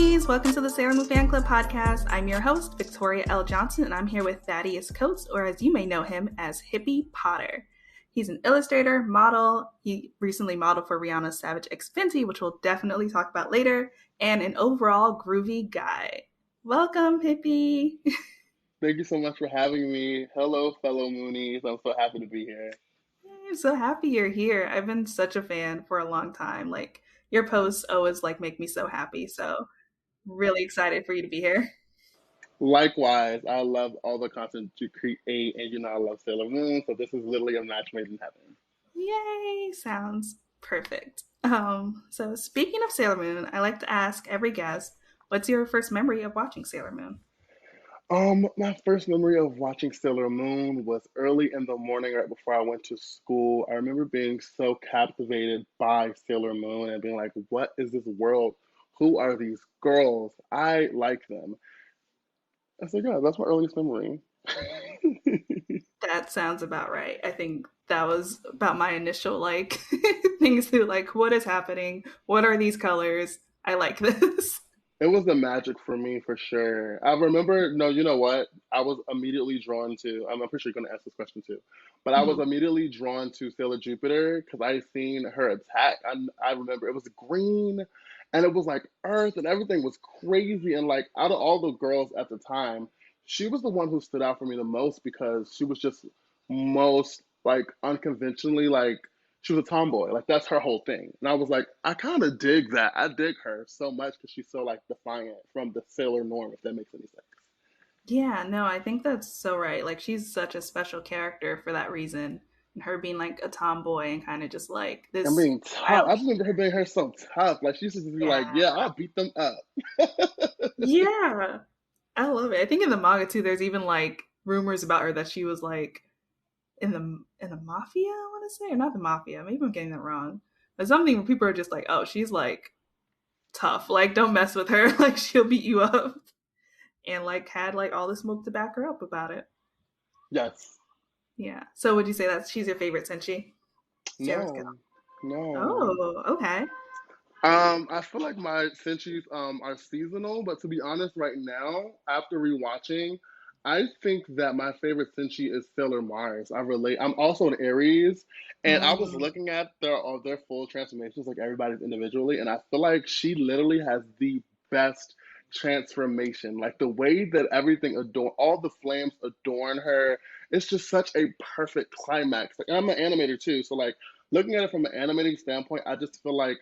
Moonies! Welcome to the Sailor Moon Fan Club podcast. I'm your host, Victoria L. Johnson, and I'm here with Thaddeus Coates, or as you may know him as Hippy Potter. He's an illustrator, model. He recently modeled for Rihanna's Savage X Fenty, which we'll definitely talk about later, and an overall groovy guy. Welcome, Hippy! Thank you so much for having me. Hello, fellow Moonies. I'm so happy to be here. I'm so happy you're here. I've been such a fan for a long time. Like, your posts always make me so happy. So really excited for you to be here. Likewise, I love all the content you create, and you know I love Sailor Moon, so this is literally a match made in heaven. Yay! Sounds perfect. So speaking of Sailor Moon, I like to ask every guest, what's your first memory of watching Sailor Moon? My first memory of watching Sailor Moon was early in the morning, right before I went to school. I remember being so captivated by Sailor Moon and being like, "What is this world? Who are these girls? I like them." And so yeah, that's my earliest memory. That sounds about right. I think that was about my initial things too, like what is happening? What are these colors? I like this. It was the magic for me for sure. I remember, no, you know what? I was immediately drawn to, I'm pretty sure you're going to ask this question too, but I was Mhm. immediately drawn to Sailor Jupiter because I seen her attack. I remember it was green and it was like earth and everything was crazy. And like out of all the girls at the time, she was the one who stood out for me the most because she was just most like unconventionally like she was a tomboy. Like that's her whole thing. And I was like, I kind of dig that. I dig her so much because she's so like defiant from the sailor norm, if that makes any sense. Yeah, no, I think that's so right. Like she's such a special character for that reason. And her being like a tomboy and kind of just like And this being tough. I wild. just remember her being her so tough. Like she used to just be like, Yeah. yeah, I'll beat them up. Yeah. I love it. I think in the manga too, there's even like rumors about her that she was like in the mafia, I want to say, or not the mafia. Maybe I'm getting that wrong. But something where people are just like, oh, she's like tough. Like, don't mess with her. Like, she'll beat you up. And like had like all the smoke to back her up about it. Yes. Yeah. So would you say that she's your favorite Senshi? Sarah's good. No. No. Oh, okay. I feel like my Senshis are seasonal, but to be honest, right now, after rewatching, I think that my favorite Senshi is Sailor Mars. I relate. I'm also an Aries, and I was Mm, looking at their full transformations, like everybody's individually, and I feel like she literally has the best transformation. Like the way that everything adorn, all the flames adorn her. It's just such a perfect climax. Like I'm an animator too, so like looking at it from an animating standpoint, I just feel like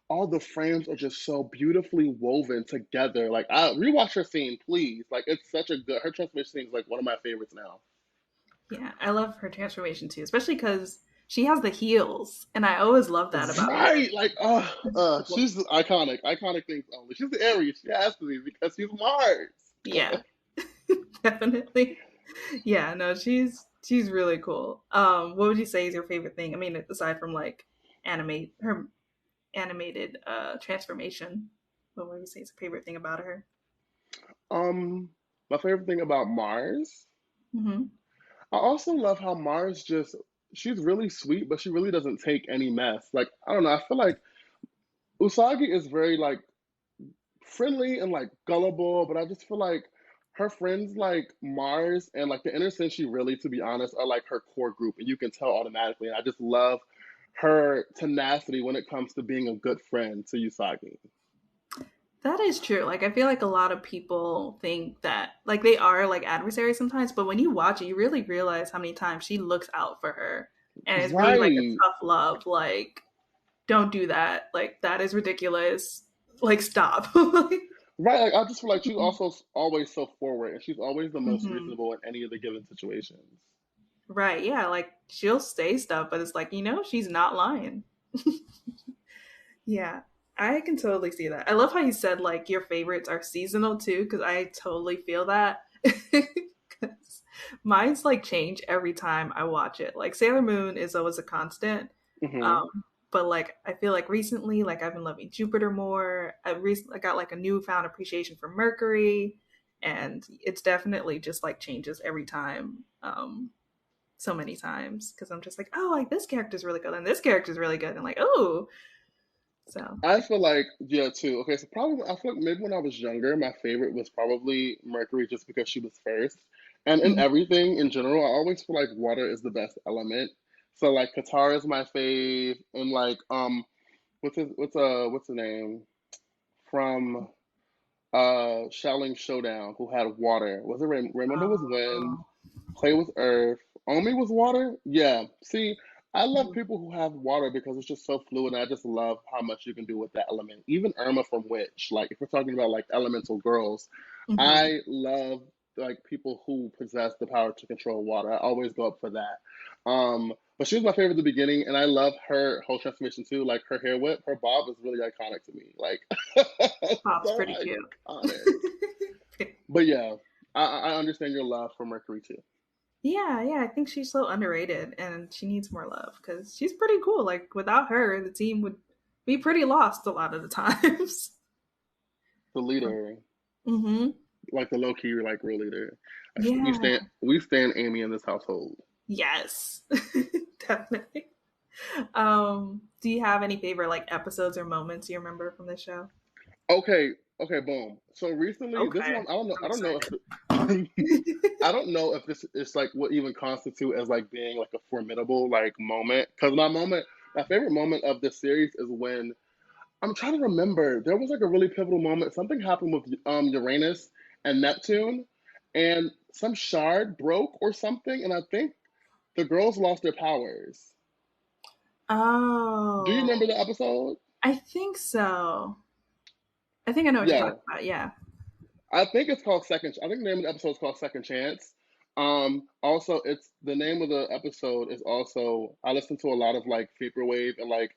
all the frames are just so beautifully woven together. Like I rewatch her scene, please. Like it's such a good her transformation scene is like one of my favorites now. yeah, I love her transformation too, especially because she has the heels, and I always love that about Right, like her. she's iconic, iconic things only. She's the Aries, she has to be because she's Mars. Yeah, definitely. Yeah, no, she's really cool. What would you say is your favorite thing? I mean, aside from like animate her animated transformation, what would you say is your favorite thing about her? um, my favorite thing about Mars. Hmm. I also love how Mars just she's really sweet, but she really doesn't take any mess. Like I don't know, I feel like Usagi is very like friendly and like gullible, but I just feel like her friends like Mars and like the inner Senshi really, to be honest, are like her core group, and you can tell automatically. And I just love her tenacity when it comes to being a good friend to Usagi. That is true. Like I feel like a lot of people think that like they are like adversaries sometimes, but when you watch it, you really realize how many times she looks out for her, and it's really like a Right, tough love. Like, don't do that. Like that is ridiculous. Like stop. right. Like I just feel like she's also always so forward, and she's always the most Hmm. reasonable in any of the given situations. Right. Yeah. Like she'll say stuff, but it's like, she's not lying. Yeah. I can totally see that. I love how you said like your favorites are seasonal too, because I totally feel that. 'Cause mine's like change every time I watch it. Like Sailor Moon is always a constant. Hmm. But like I feel like recently, like I've been loving Jupiter more. I recently got like a newfound appreciation for Mercury, and it's definitely just like changes every time. So many times because I'm just like, oh, like this character's really good and this character's really good, and like, oh, So, I feel like yeah too. Okay, so probably I feel like maybe when I was younger, my favorite was probably Mercury just because she was first. And in mhm, everything in general, I always feel like water is the best element. So like Qatar is my fave, and like what's the name from Shaolin Showdown who had water? Was it Raymundo was wind, oh, Clay was earth. Omi was water? Yeah. See, I love mhm, people who have water because it's just so fluid and I just love how much you can do with that element. Even Irma from Witch, like if we're talking about like elemental girls, mhm. I love like people who possess the power to control water. I always go up for that. But she was my favorite at the beginning and I love her whole transformation too. Like her hair whip, her bob is really iconic to me. Like Pop's so pretty cute. iconic. But yeah, I understand your love for Mercury too. Yeah, yeah, I think she's so underrated and she needs more love because she's pretty cool. Like, without her, the team would be pretty lost a lot of the times. The leader. Mm-hmm. Like the low key, like real leader. Yeah. We stand Amy in this household. Yes. Definitely. Do you have any favorite like episodes or moments you remember from the show? Okay, okay, boom. So recently, this Okay. one I I'm don't know if excited. I don't know if this is like what even constitute as like being like a formidable like moment. Because my favorite moment of this series is when I'm trying to remember. There was like a really pivotal moment. Something happened with Uranus and Neptune, and some shard broke or something, and I think the girls lost their powers. Do you remember Oh, the episode? I think so. I think I know what you're Yeah, talking about. Yeah. I think it's called Second. I think the name of the episode is called Second Chance. Also, it's the name of the episode is also. I listen to a lot of like vaporwave and like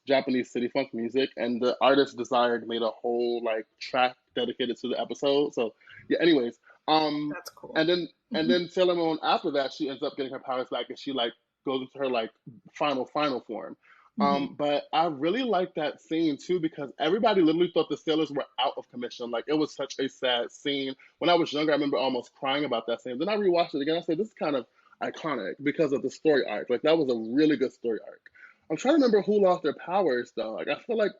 Japanese city funk music, and the artist Desired made a whole like track dedicated to the episode. So yeah. Anyways, um, That's cool. and then Sailor Moon after that, she ends up getting her powers back, and she like goes into her like final form. Hmm. But I really like that scene too because everybody literally thought the sailors were out of commission. Like it was such a sad scene. When I was younger, I remember almost crying about that scene. Then I rewatched it again. I said, "This is kind of iconic because of the story arc. Like that was a really good story arc." I'm trying to remember who lost their powers though. Like I feel like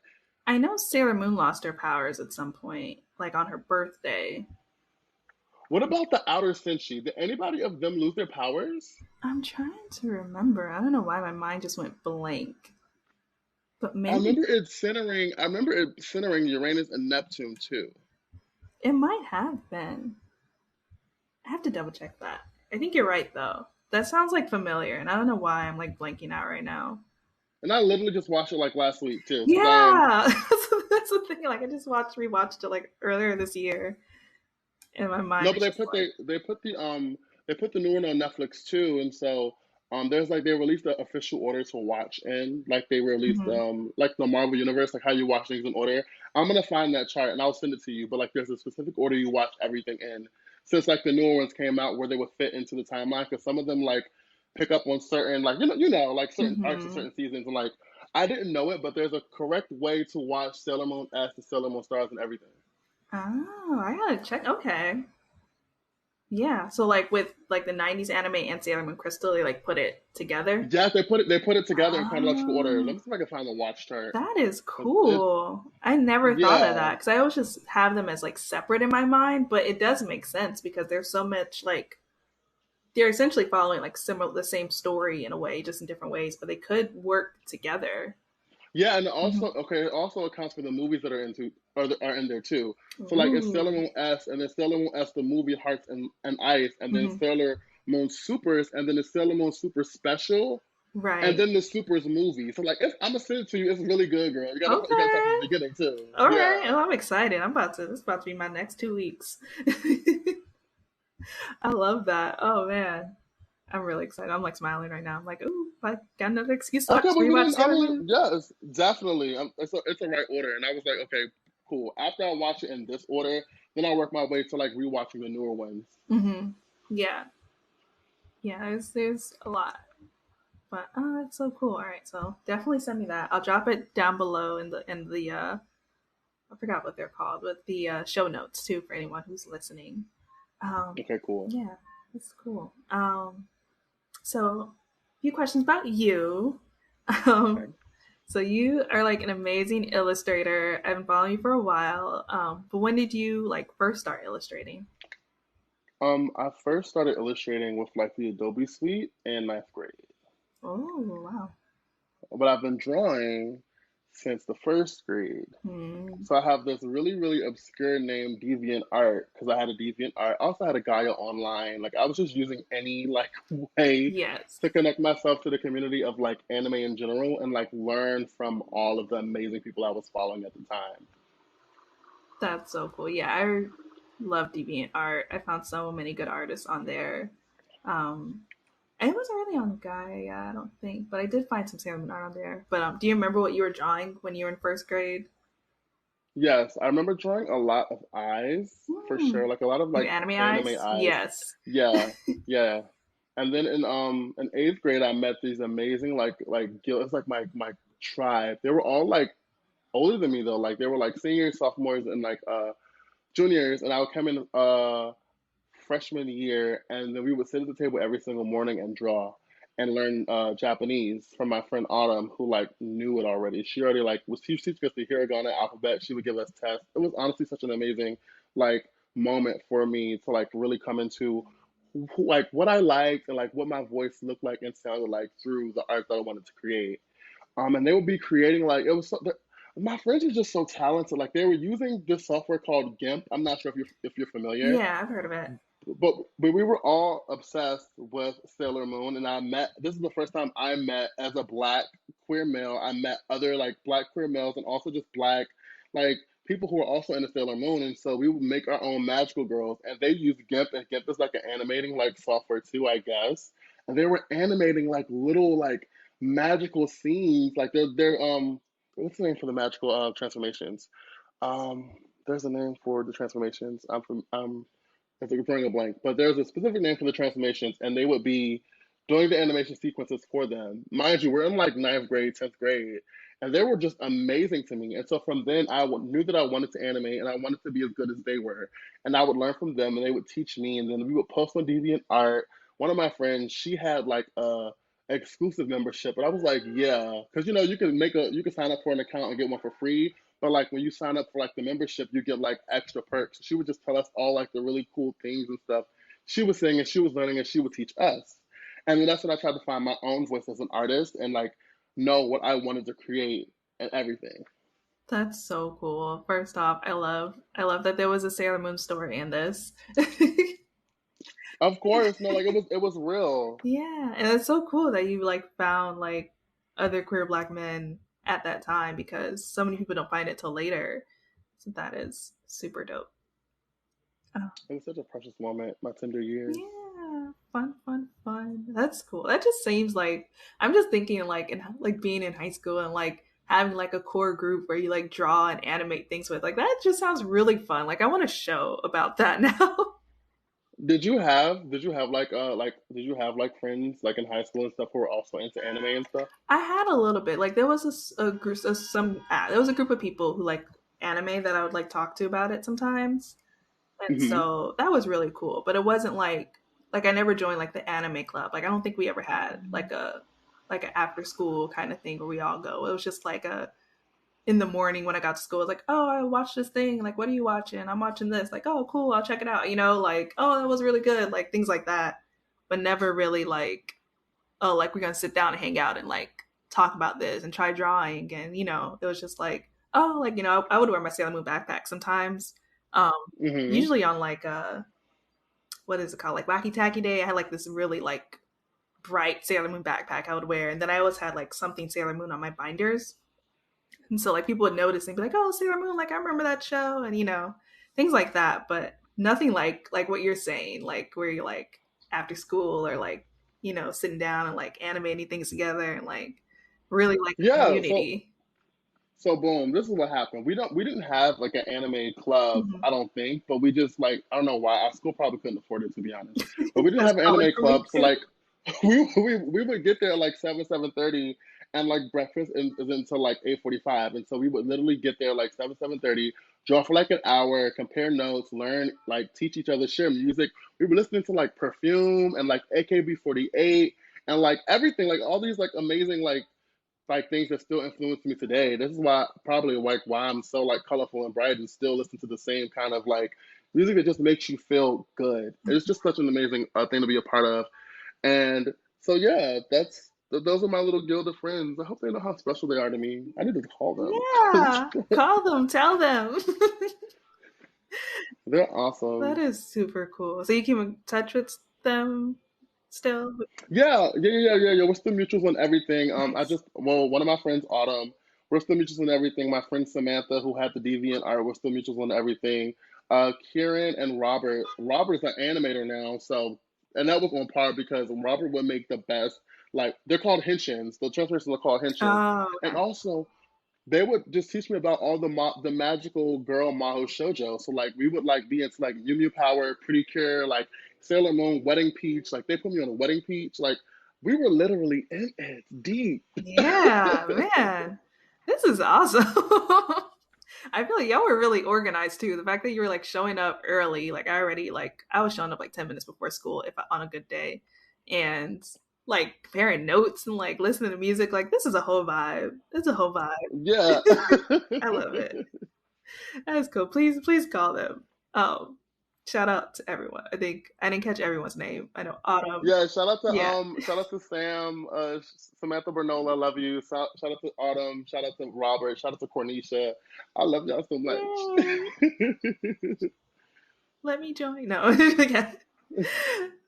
I know Sailor Moon lost her powers at some point, like on her birthday. what about the outer Senshi? Did anybody of them lose their powers? I'm trying to remember. I don't know why my mind just went blank, but maybe I remember it centering Uranus and Neptune too. it might have been. I have to double check that. I think you're right though. That sounds like familiar, and I don't know why I'm like blanking out right now. And I literally just watched it like last week too. Cause Yeah, that's the thing. Like I just rewatched it like earlier this year, and my mind no, but is just like, they put the new one on Netflix too, and so there's like they released the official order to watch in, like they released mhm, like the Marvel universe, like how you watch things in order. I'm gonna find that chart and I'll send it to you. But like there's a specific order you watch everything in, since like the newer ones came out where they would fit into the timeline. Because some of them like pick up on certain like like certain arcs of mhm. certain seasons, and like I didn't know it, but there's a correct way to watch Sailor Moon S to Sailor Moon Stars and everything. Oh, I gotta check. Okay, yeah. So like with like the '90s anime and Sailor Moon Crystal, they like put it together. Yes, they put it together in chronological order. Let Oh, me see if I can find the watch chart. that is 'Cause it, cool. I never thought of yeah, that because I always just have them as like separate in my mind, but it does make sense because there's so much like they're essentially following like similar the same story in a way, just in different ways, but they could work together. yeah, and Mhm. also okay, it also accounts for the movies that are into are in there too. So like it's Sailor Ooh. Moon S, and then Sailor Moon S, the movie Hearts and Ice, and then Hmm. Sailor Moon Supers, and then the Sailor Moon Super Special, and Right. then the Supers movie. So like I'm gonna send it to you. It's really good, girl. You gotta start from Okay. the beginning too. All Yeah. right. Oh, I'm excited. This is about to be my next 2 weeks. I love that. Oh man. I'm really excited. I'm like smiling right now. I'm like, ooh, I got another excuse to Okay, watch well, you rewatch didn't. I Sailor mean, Moon. yes, definitely. It's a right order, and I was like, okay, cool. After I watch it in this order, then I work my way to like rewatching the newer ones. Hmm. Yeah. Yeah, there's a lot. But oh, that's so cool. All right, so definitely send me that. I'll drop it down below in the I forgot what they're called, but the show notes too for anyone who's listening. Um, Okay, cool. yeah, that's cool. So a few questions about you. Um, Okay. So you are like an amazing illustrator. I've been following you for a while. But when did you like first start illustrating? I first started illustrating with like the Adobe Suite in ninth grade, Oh, wow. but I've been drawing since the first grade. Hmm. So I have this really, really obscure name, Deviant Art, because I had a Deviant Art. I also had a Gaia online. Like I was just using any like way Yes. to connect myself to the community of like anime in general and like learn from all of the amazing people I was following at the time. That's so cool. Yeah, I love deviant art. I found so many good artists on there. Um, I wasn't really on Gaia, I don't think, but I did find some Sailor Moon art on there. But do you remember what you were drawing when you were in first grade? Yes, I remember drawing a lot of eyes for Hmm. sure, like a lot of Like like anime anime eyes? eyes. Yes. Yeah, yeah. And then in eighth grade, I met these amazing it's like my tribe. They were all like older than me though. Like they were like seniors, sophomores, and like juniors. And I would come in freshman year, and then we would sit at the table every single morning and draw and learn Japanese from my friend Autumn, who like knew it already. She already like was teaching us the hiragana alphabet. She would give us tests. It was honestly such an amazing like moment for me to like really come into like what I liked and like what my voice looked like and sounded like through the art that I wanted to create. And they would be creating like my friends are just so talented. Like they were using this software called GIMP. I'm not sure if you're familiar, Yeah, I've heard of it. but we were all obsessed with Sailor Moon, and I met. This is the first time I met as a black queer male. I met other like black queer males, and also just black like people who were also into Sailor Moon. And so we would make our own magical girls, and they used GIMP, and GIMP is like an animating like software too, I guess. And they were animating like little like magical scenes, like they're what's the name for the magical transformations? Um, there's a name for the transformations. I'm drawing a blank, but there's a specific name for the transformations, and they would be doing the animation sequences for them. Mind you, we're in like ninth grade, 10th grade, and they were just amazing to me. And so from then, knew that I wanted to animate and I wanted to be as good as they were. And I would learn from them, and they would teach me, and then we would post on DeviantArt. One of my friends, she had like a exclusive membership, and I was like, yeah, because you can sign up for an account and get one for free, but like when you sign up for like the membership, you get like extra perks. She would just tell us all like the really cool things and stuff she was saying and she was learning and she would teach us. And then that's when I tried to find my own voice as an artist and like know what I wanted to create and everything. That's so cool. First off, I love that there was a Sailor Moon story in this. Of course, no, like it was real. Yeah, and it's so cool that you like found like other queer black men at that time because so many people don't find it till later. So that is super dope. Oh, It was such a precious moment, my tender years. yeah, fun, fun, fun. That's cool. That just seems like I'm just thinking like in like being in high school and like having like a core group where you like draw and animate things with. Like that just sounds really fun. Like I want a show about that now. Did you have like friends like in high school and stuff who were also into anime and stuff? I had a little bit. Like there was a group, there was a group of people who like anime that I would like talk to about it sometimes, and Hmm. so that was really cool. But it wasn't like I never joined like the anime club. Like I don't think we ever had like a after school kind of thing where we all go. It was just like a in the morning when I got to school. It was like, oh, I watched this thing. Like, what are you watching? I'm watching this. Like, oh, cool. I'll check it out. Like, oh, that was really good. Like things like that. But never really like, oh, like we're gonna sit down and hang out and like talk about this and try drawing. And it was just like, oh, like I would wear my Sailor Moon backpack sometimes. Um, Hmm. usually on like what is it called? Like Wacky Tacky Day. I had like this really like bright Sailor Moon backpack I would wear, and then I always had like something Sailor Moon on my binders. And so like people would notice and be like, "Oh, Sailor Moon, like I remember that show," and things like that. But nothing like what you're saying, like where you're like after school or like sitting down and like animating things together and like really like a Yeah, community. so boom, this is what happened. We didn't have like an anime club, Mm-hmm. I don't think, but we just like I don't know why our school probably couldn't afford it to be honest. But we didn't Because have an college anime club, so releases. like we would get there at like 7:30, and like breakfast is until like 8:45, and so we would literally get there like 7:30, draw for like an hour, compare notes, learn like teach each other, share music. We were listening to like Perfume and like AKB48 and like everything, like all these like amazing like like things that still influence me today. This is why probably like why I'm so like colorful and bright and still listen to the same kind of like music that just makes you feel good. It's just such an amazing thing to be a part of. And so yeah, those are my little guild of friends. I hope they know how special they are to me. I need to call them because Yeah, call them, tell them. they're That awesome. is super cool. So you keep in touch with them still? Yeah. We're still mutuals on everything. I Nice. just well, one of my friends, Autumn, we're still mutuals on everything. My friend Samantha, who had the deviant art, we're still mutuals on everything. Kieran and Robert. Robert's an animator now, so and that was on par because Robert would make the best. Like they're called henshins. The transformations are called henshins, Oh, and okay. also they would just teach me about all the magical girl Maho shoujo. So like we would like be into like Mew Mew Power, Pretty Cure, like Sailor Moon, Wedding Peach. Like they put me on a Wedding Peach. Like we were literally in it deep. Yeah, man. This is awesome. I feel like y'all were really organized too. The fact that you were like showing up early, like I was showing up like 10 minutes before school if on a good day, and like comparing notes and like listening to music. Like this is a whole vibe. It's a whole vibe. Yeah. I love it. That is cool. Please call them. Shout out to everyone. I think I didn't catch everyone's name. I know Autumn. Yeah, Yeah. shout out to Sam, Samantha Bernola, love you. Shout out to Autumn, shout out to Robert, shout out to Cornisha. I love y'all so much. Yay. Let me join. No. Yeah.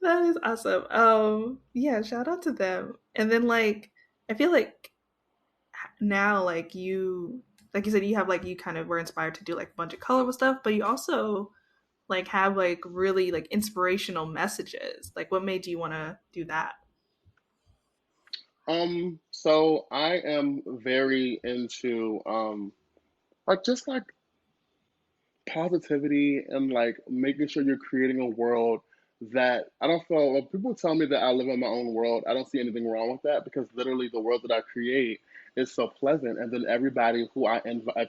That is awesome. Yeah, shout out to them. And then like I feel like now like you said you have like you kind of were inspired to do like a bunch of colorful stuff, but you also like have like really like inspirational messages. Like what made you want to do that? So I am very into like just like positivity and like making sure you're creating a world that I don't feel when people tell me that I live in my own world, I don't see anything wrong with that because literally the world that I create is so pleasant and then everybody who I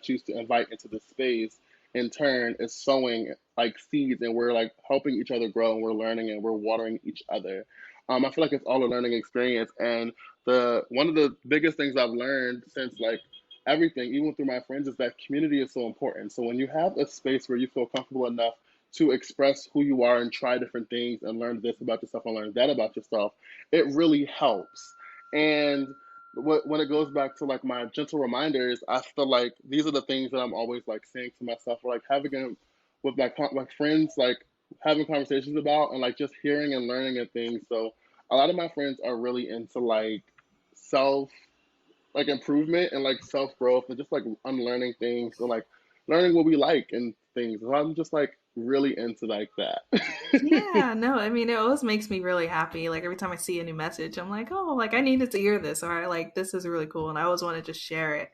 choose to invite into the space in turn is sowing like seeds and we're like helping each other grow and we're learning and we're watering each other. I feel like it's all a learning experience and the one of the biggest things I've learned since like everything, even through my friends, is that community is so important. So when you have a space where you feel comfortable enough to express who you are and try different things and learn this about yourself and learn that about yourself, it really helps. And when it goes back to like my gentle reminders, I feel like these are the things that I'm always like saying to myself, or like having them with like friends, like having conversations about, and like just hearing and learning and things. So a lot of my friends are really into like self like improvement and like self growth and just like unlearning things and like learning what we like and things. So I'm just like really into like that. Yeah, no, I mean, it always makes me really happy. Like every time I see a new message, I'm like, oh, like I needed to hear this, or I like this is really cool, and I always want to just share it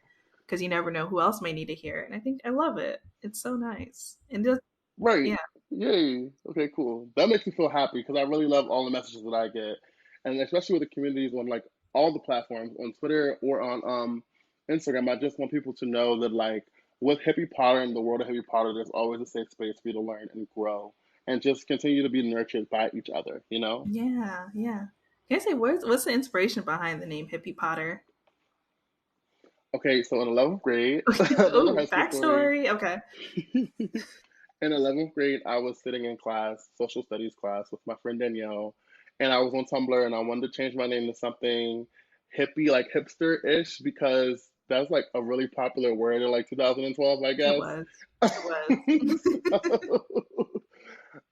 because you never know who else may need to hear it. And I think I love it. It's so nice, and just Right. yeah, Yay. Okay, cool. That makes me feel happy because I really love all the messages that I get. And especially with the communities on like all the platforms on Twitter or on Instagram, I just want people to know that like with Hippy Potter and the world of Hippy Potter, there's always a safe space for you to learn and grow and just continue to be nurtured by each other, you know? yeah, yeah. Can I say what's the inspiration behind the name Hippy Potter? Okay, so in 11th grade, another Oh, high school story. backstory. Okay. In 11th grade, I was sitting in class, social studies class, with my friend Danielle, and I was on Tumblr and I wanted to change my name to something hippie, like hipster ish, because that's like a really popular word in like 2012, I It guess. was. It was.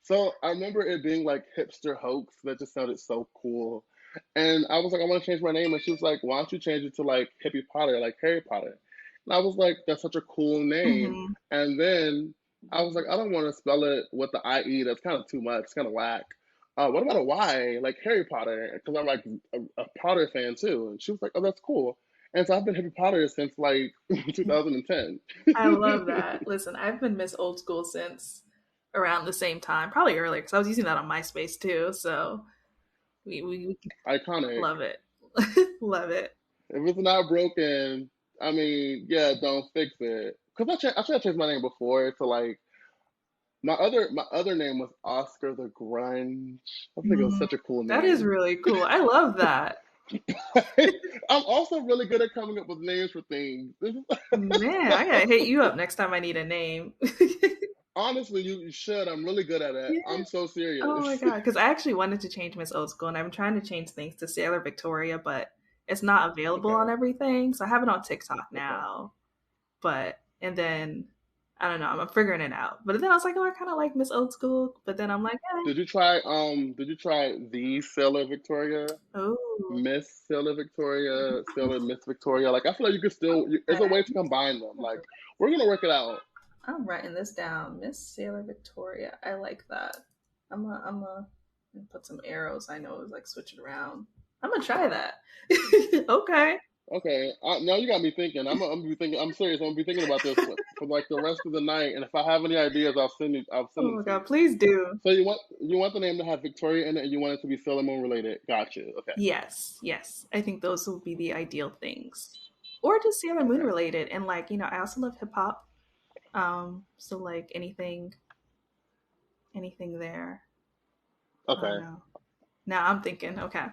So I remember it being like hipster hoax that just sounded so cool. And I was like, I want to change my name. And she was like, why don't you change it to like Hippie Potter, like Harry Potter? And I was like, that's such a cool name. Hmm. And then I was like, I don't want to spell it with the IE. That's kind of too much. It's kind of whack. What about a Y, like Harry Potter? Because I'm like a Potter fan too. And she was like, oh, that's cool. And so I've been Hippie Potter since like 2010. I love that. Listen, I've been Miss Old School since around the same time, probably earlier, because I was using that on MySpace too. So we Iconic. love it, love it. If it's not broken, I mean, yeah, don't fix it. Cause I tried to change my name before to like my other name was Oscar the Grunge. I think it was Mhm. such a cool That is name. really cool. I love that. I'm also really good at coming up with names for things. Man, I gotta hit you up next time I need a name. Honestly, you should. I'm really good at it. Yeah. I'm so Oh my serious. god, because I actually wanted to change Miss Old School, and I'm trying to change things to Sailor Victoria, but it's not available on Okay, everything. So I have it on TikTok okay. now, but and then I don't know, I'm figuring it out. But then I was like, oh, I kind of like Miss Old School, but then I'm like, Did you try the Sailor Victoria? oh, Miss Sailor Victoria, Sailor Miss Victoria. Like I feel like you could still. There's a way to combine them. Like we're gonna work it out. I'm writing this down. Miss Sailor Victoria. I like that. I'm a put some arrows. I know like switch it around. I'm gonna try that. Okay. Okay, now you got me thinking. I'm gonna be thinking. I'm serious. I'm gonna be thinking about this for like the rest of the night. And if I have any ideas, I'll send you. I'll send Oh them my to you. god, please do. So you want the name to have Victoria in it, and you want it to be Sailor Moon related. Gotcha. Okay. Yes, yes. I think those will be the ideal things. Or just Sailor Moon Okay. related. And like, I also love hip hop. So like anything there. I don't Okay. know. Now I'm thinking, okay.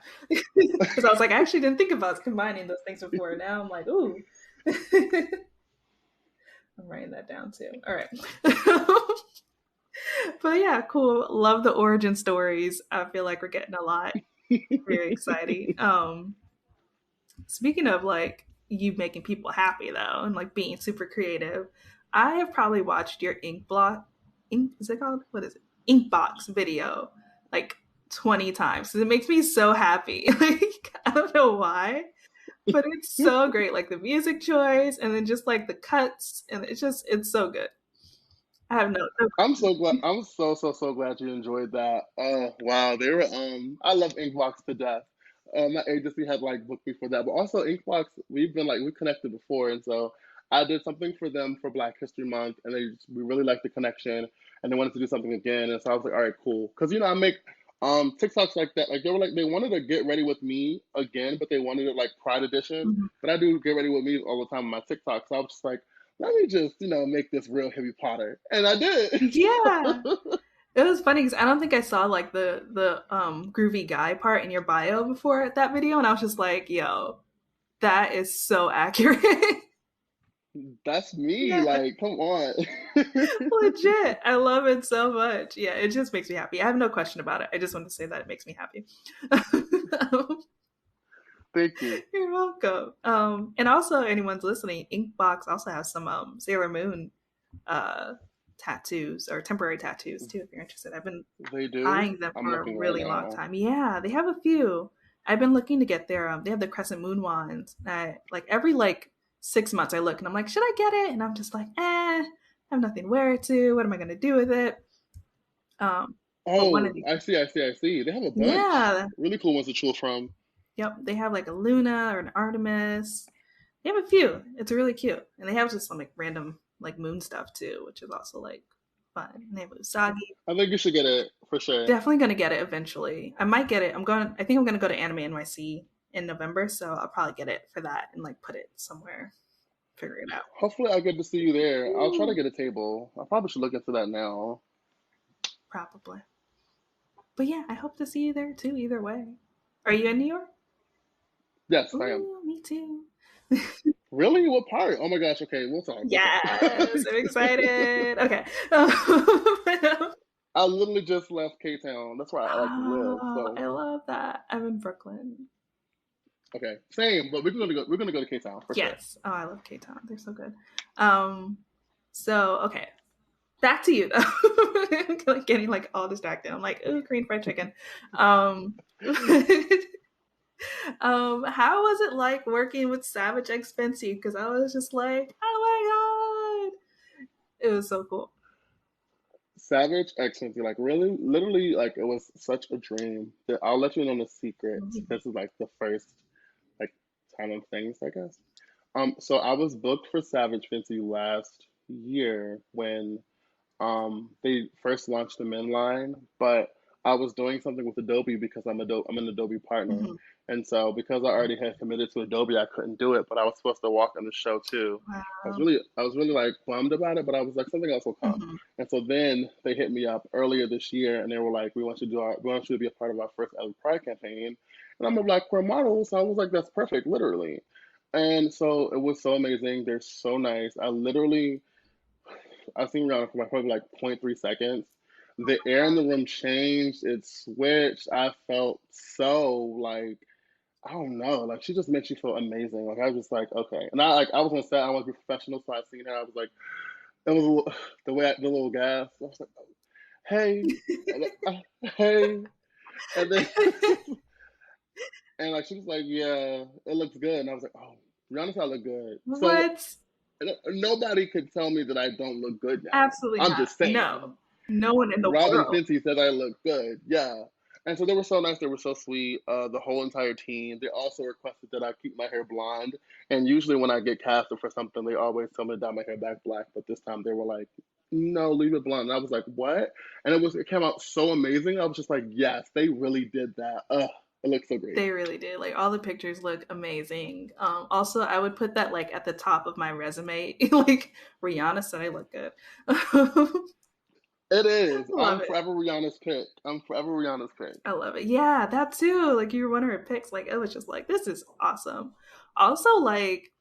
Because I was like, I actually didn't think about combining those things before. Now I'm like, ooh. I'm writing that down too. All right. But yeah, cool. Love the origin stories. I feel like we're getting a lot. Very exciting. Speaking of like you making people happy though, and like being super creative, I have probably watched your ink block. Ink is it called? What is it? Inkbox video like 20 times. So it makes me so happy. Like I don't know why, but it's so great. Like the music choice, and then just like the cuts, and it's so good. I have no I'm so question. glad. I'm so glad you enjoyed that. Oh wow, they were. I love Inkbox to death. My agency had like booked me for that, but also Inkbox. We connected before, and so I did something for them for Black History Month, and we really liked the connection, and they wanted to do something again, and so I was like, all right, cool, because I make TikToks like that. Like they wanted to get ready with me again, but they wanted it like Pride Edition. Mhm. But I do get ready with me all the time on my TikTok, so I was just like, let me just, make this real Hippy Potter. And I did. Yeah. It was funny because I don't think I saw like the groovy guy part in your bio before that video, and I was just like, "Yo, that is so accurate." That's me. Yeah, Like, come on. legit. I love it so much. Yeah, it just makes me happy. I have no question about it. I just want to say that it makes me happy. Thank you. You're welcome. And also, anyone's listening, Inkbox also has some Sailor Moon uh, tattoos or temporary tattoos too. If you're interested, I've been They do. eyeing them I'm for a looking right really long now. time. Yeah, they have a few. I've been looking to get their they have the crescent moon wands. Like every like 6 months I look and I'm like, should I get it? And I'm just like, I have nothing to wear it to. What am I gonna do with it? But one of Oh, these I see. They have a bunch. yeah. Really cool ones to choose from. Yep. They have like a Luna or an Artemis. They have a few. It's really cute. And they have just some like random like moon stuff too, which is also like fun. And they have Usagi. I think you should get it for sure. Definitely gonna get it eventually. I might get it. I think I'm gonna go to Anime NYC in November, so I'll probably get it for that and like put it somewhere. Figure it out. Hopefully, I get to see you there. I'll try to Ooh, get a table. I probably should look into that now. probably. But yeah, I hope to see you there too, either way. Are you in New York? Yes, I am. Ooh, me too. Really? What part? Oh my gosh. Okay, we'll talk. We'll talk. Yes, I'm excited. Okay. I literally just left K Town. That's where I like live. Oh, So I love that. I'm in Brooklyn. okay, same. But we're gonna go to K Town for sure. Yes. Oh, I love K Town. They're so good. Um, so okay. Back to you though. Like getting like all distracted. I'm like, ooh, Korean fried chicken. Um, how was it like working with Savage X Fenty? Because I was just like, oh my god, it was so cool. Savage Excellency, like really, literally, like it was such a dream. That I'll let you in on a secret. Mhm. This is like the first like time of things, I guess. So I was booked for Savage Fenty last year when they first launched the men line, but I was doing something with Adobe because I'm an Adobe partner. Mhm. And so because I already had committed to Adobe, I couldn't do it, but I was supposed to walk on the show too. Wow. I was really like bummed about it, but I was like something else will come. Mhm. And so then they hit me up earlier this year and they were like, we want you to be a part of our first ever Pride campaign. And I'm a black queer model, so I was like, that's perfect, literally. And so it was so amazing. They're so nice. I seen Rihanna for probably like point 0.3 seconds. The air in the room changed, it switched. I felt so like, I don't know, like she just makes you feel amazing. Like I was just like, okay. And I was on set, I want to be professional, so I seen her. I was like, it was a little, the little gas. I was like, hey, hey, and then and like she was like, yeah, it looks good, and I was like, oh, Rihanna said I look good. So What? nobody could tell me that I don't look good now. Absolutely I'm not. just No. saying. No one in the Robin world. Fenty said I look good. Yeah. And so they were so nice. They were so sweet. The whole entire team. They also requested that I keep my hair blonde. And usually when I get casted for something, they always tell me to dye my hair back black. But this time they were like, "No, leave it blonde." And I was like, "What?" And it came out so amazing. I was just like, "Yes, they really did that. Ugh, it looks so great." They really did. Like all the pictures look amazing. Also, I would put that like at the top of my resume. Like Rihanna said, I look good. It is. Love I'm it. forever Rihanna's pick. I'm forever Rihanna's pick. I love it. Yeah, that too. Like you were one of her picks. Like it was just like this is awesome. Also, like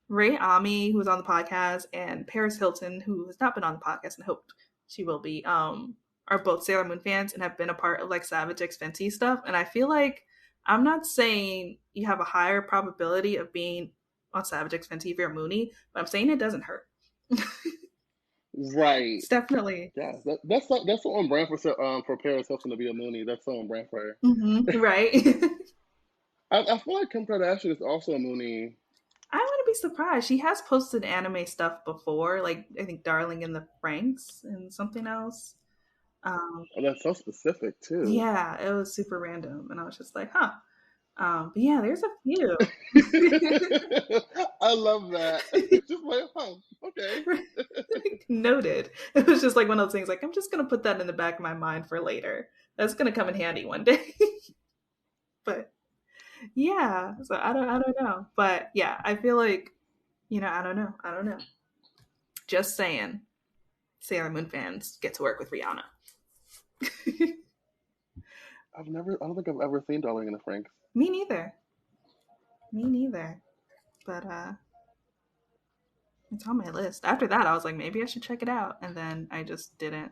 Ray Ami, who was on the podcast, and Paris Hilton, who has not been on the podcast and hope she will be, are both Sailor Moon fans and have been a part of like Savage X Fenty stuff. And I feel like I'm not saying you have a higher probability of being on Savage X Fenty if you're a Moonie, but I'm saying it doesn't hurt. Right. It's definitely Yeah. That's so on brand for Paris Hilton to be a Mooney. That's so on brand for her. right. I feel like Kim Kardashian is also a Mooney. I wouldn't be surprised. She has posted anime stuff before, like I think Darling in the Franxx and something else. Um, Oh, that's so specific too. yeah, it was super random, and I was just like, huh. But yeah, there's a few. I love that. Just like, oh, okay. Noted. It was just like one of those things. Like I'm just gonna put that in the back of my mind for later. That's gonna come in handy one day. But yeah, so I don't know. But yeah, I feel like I don't know. I don't know. Just saying, Sailor Moon fans get to work with Rihanna. I don't think I've ever seen Darling in the Franks. Me neither. Me neither. But it's on my list. After that, I was like, maybe I should check it out, and then I just didn't.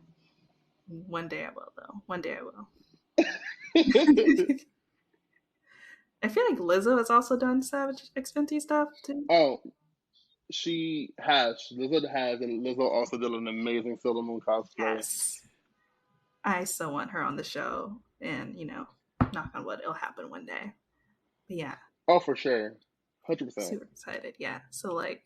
One day I will, though. One day I will. I feel like Lizzo has also done Savage X Fenty stuff too. Oh, she has. Lizzo has, and Lizzo also did an amazing Sailor Moon cosplay. Yes, I so want her on the show, and knock on wood, it'll happen one day. But yeah, Oh, for sure. 100%. super excited. Yeah, so like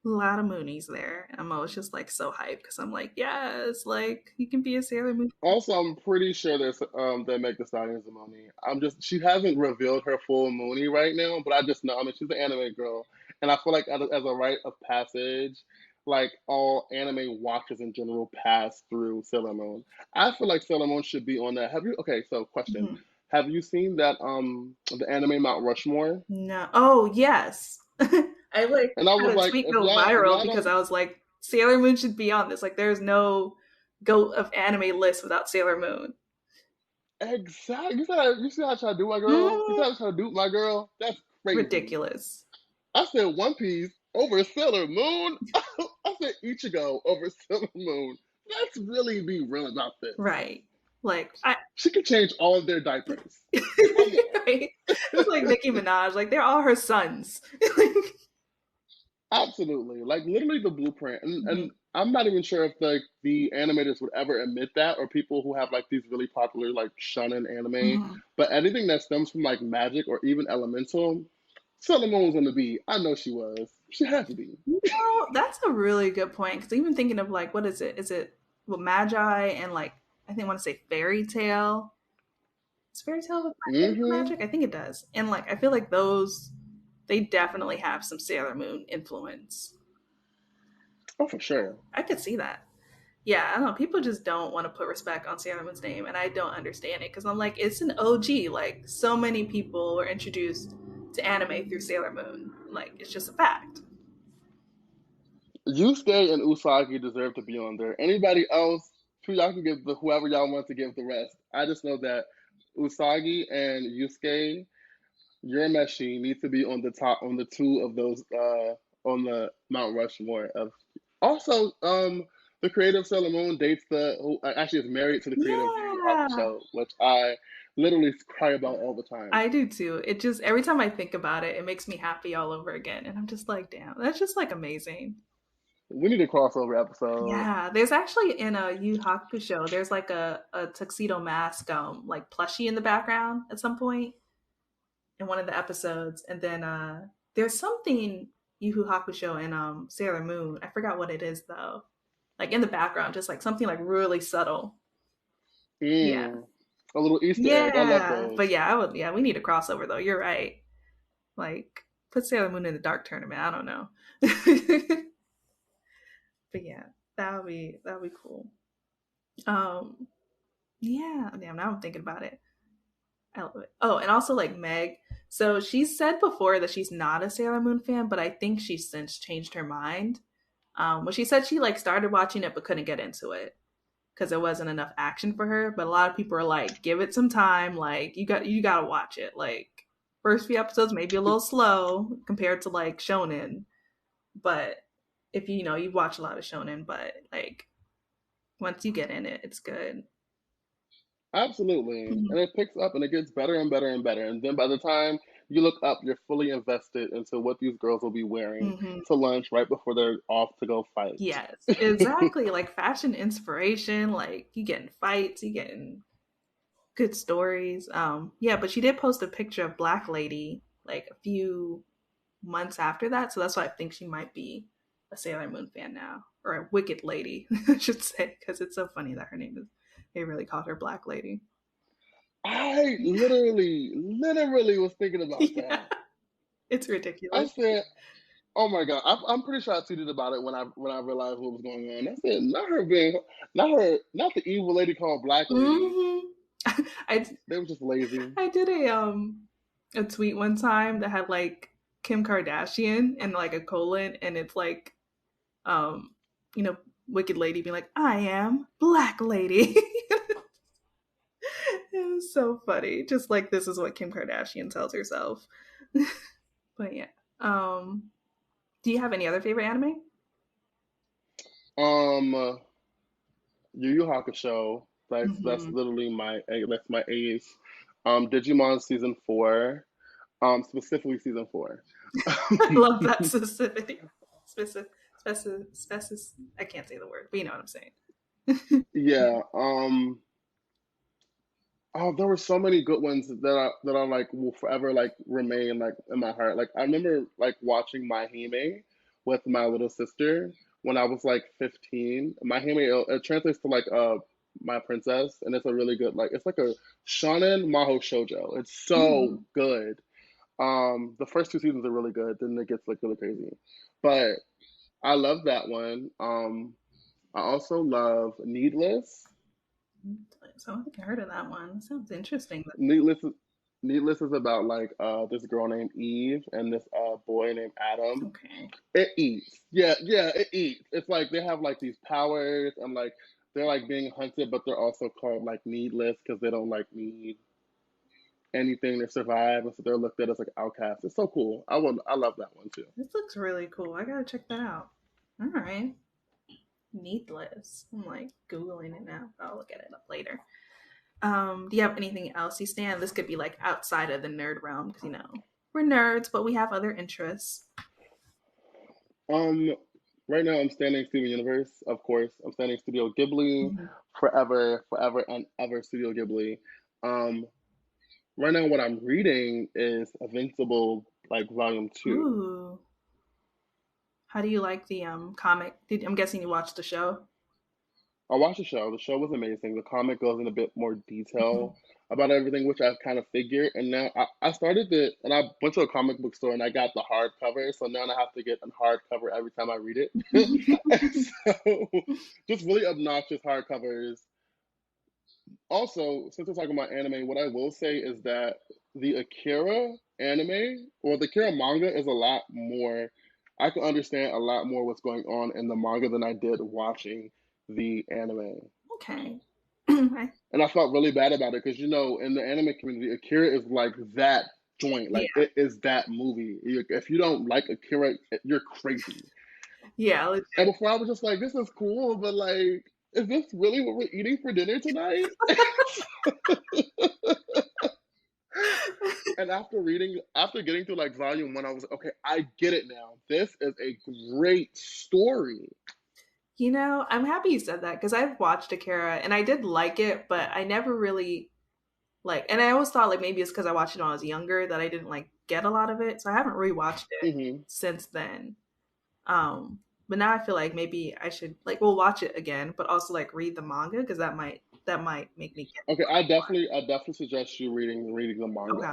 a lot of Moonies there. I'm always just like so hyped because I'm like, yes, like you can be a Sailor Moon. Also, I'm pretty sure they make the Stallions a Mooney. She hasn't revealed her full Mooney right now, but I just know. I mean, she's an anime girl, and I feel like as a rite of passage, like all anime watchers in general pass through Sailor Moon. I feel like Sailor Moon should be on that. Have you? Okay, so question: Mhm. Have you seen that the anime Mount Rushmore? No. Oh yes. I like And I had was a like, tweet go if viral y'all because don't I was like, Sailor Moon should be on this. Like, there's no goat of anime list without Sailor Moon. exactly, you see how I try to do my girl? You see Mm, how I try to do my girl? That's crazy. ridiculous. I said One Piece over Sailor Moon. I said Ichigo over Sailor Moon. Let's really be real about this. Right. Like I She could change all of their diapers. Come on. right. It's like Nicki Minaj. Like they're all her sons. Like, Absolutely. Like literally the blueprint. And mhm, I'm not even sure if the animators would ever admit that or people who have like these really popular like shonen anime. mhm. But anything that stems from like magic or even elemental, Sailor Moon was on the beat. I know she was. She had to be. That's a really good point. Because even thinking of like, what is it? Is it Magi and like I think I want to say fairy tale. Does fairy tale have Mm-hmm. magic? I think it does. And like I feel like those they definitely have some Sailor Moon influence. Oh, for sure. I could see that. Yeah, I don't know. People just don't want to put respect on Sailor Moon's name, and I don't understand it because I'm like, it's an OG. Like, so many people were introduced to anime through Sailor Moon. Like, it's just a fact. Yusuke and Usagi deserve to be on there. Anybody else, y'all can give whoever y'all want to give the rest. I just know that Usagi and Yusuke, Urameshi need to be on the top on the two of those on the Mount Rushmore of. Also, the creator of Sailor Moon dates the who actually is married to the creator of Yu Yu Yeah. Hakusho, which I literally cry about all the time. I do too. It just every time I think about it, it makes me happy all over again. And I'm just like, damn, that's just like amazing. We need a crossover episode. Yeah, there's actually in a Yu Yu Hakusho, there's like a tuxedo mask, like plushie in the background at some point in one of the episodes, and then there's something Yu Yu Hakusho and Sailor Moon. I forgot what it is though. Like in the background, just like something like really subtle. Yeah, Mm, a little Easter egg. I love yeah, but those. yeah, I would. Yeah, we need a crossover though. You're right. Like put Sailor Moon in the Dark Tournament. I don't know, but yeah, that would be cool. Um, yeah, damn. Now I'm thinking about it. I love it. Oh, and also like Meg. So she said before that she's not a Sailor Moon fan, but I think she's since changed her mind. Well, she said she like started watching it but couldn't get into it because there wasn't enough action for her. But a lot of people are like, give it some time. Like you got to watch it. Like first few episodes maybe a little slow compared to like Shonen, but if you watch a lot of Shonen, but like once you get in it, it's good. Absolutely. Mm-hmm. And it picks up and it gets better and better and better. And then by the time you look up, you're fully invested into what these girls will be wearing Mm-hmm. to lunch right before they're off to go fight. Yes, exactly. Like fashion inspiration, like you getting fights, you getting good stories. Yeah, but she did post a picture of Black Lady like a few months after that, so that's why I think she might be a Sailor Moon fan now, or a Wicked Lady, I should say, because it's so funny that her name is. They really called her Black Lady. I literally was thinking about Yeah, that. it's I ridiculous. said, "Oh my God!" I'm pretty sure I tweeted about it when I realized what was going on. I said, "Not her being, not the evil lady called Black Lady. Hmm. I They were just lazy." I did a tweet one time that had like Kim Kardashian and like a colon, and it's like um you know Wicked Lady being like, I am Black Lady. It was so funny. Just like this is what Kim Kardashian tells herself. But yeah. Um do you have any other favorite anime? Um, Yu Yu Hakusho. That's Mm-hmm. literally that's my ace. Digimon season four. Specifically season four. I love that specific specific specific I can't say the word, but you know what I'm saying. Yeah. Oh, there were so many good ones that are like will forever like remain like in my heart. Like I remember like watching My Hime with my little sister when I was like 15. My Hime it translates to like my princess, and it's a really good like it's like a shonen maho shoujo. It's so Ooh. good. The first two seasons are really good. Then it gets like really crazy, but I love that one. I also love Needless. So I don't think I heard of that one. That sounds interesting. Needless, Needless is about like this girl named Eve and this boy named Adam. Okay. It eats. Yeah, yeah, it eats. It's like they have like these powers and like they're like being hunted, but they're also called like needless because they don't like need anything to survive, and so they're looked at as like outcasts. It's so cool. I love that one too. This looks really cool. I gotta check that out. All right. Needless. I'm like Googling it now. I'll look at it up later. Do you have anything else you stand? This could be like outside of the nerd realm because we're nerds, but we have other interests. Um, right now I'm standing Steven Universe, of course. I'm standing Studio Ghibli, Mm-hmm. forever, forever and ever Studio Ghibli. Um, Right now, what I'm reading is Invincible, like Volume 2. Ooh. How do you like the comic? I'm guessing you watched the show. I watched the show. The show was amazing. The comic goes in a bit more Mm-hmm. detail about everything, which I've kind of figured. And now I started it, and I went to a comic book store and I got the hardcover. So now I have to get a hardcover every time I read it. And so, just really obnoxious hardcovers. Also, since we're talking about anime, what I will say is that the Akira anime or the Akira manga is a lot more. I can understand a lot more what's going on in the manga than I did watching the anime. Okay. And I felt really bad about it because in the anime community, Akira is like that joint. Yeah, Like it is that movie. If you don't like Akira, you're crazy. yeah, legit. And before I was just like, this is cool, but like, is this really what we're eating for dinner tonight? And after getting through like volume one, I was like, okay, I get it now. This is a great story. I'm happy you said that because I've watched Akira and I did like it, but I never really like, and I always thought like maybe it's because I watched it when I was younger that I didn't like get a lot of it, so I haven't rewatched it Hmm. since then. But now I feel like maybe I should like we'll watch it again, but also like read the manga because that might make me get Okay, more. I definitely suggest you reading the manga Okay.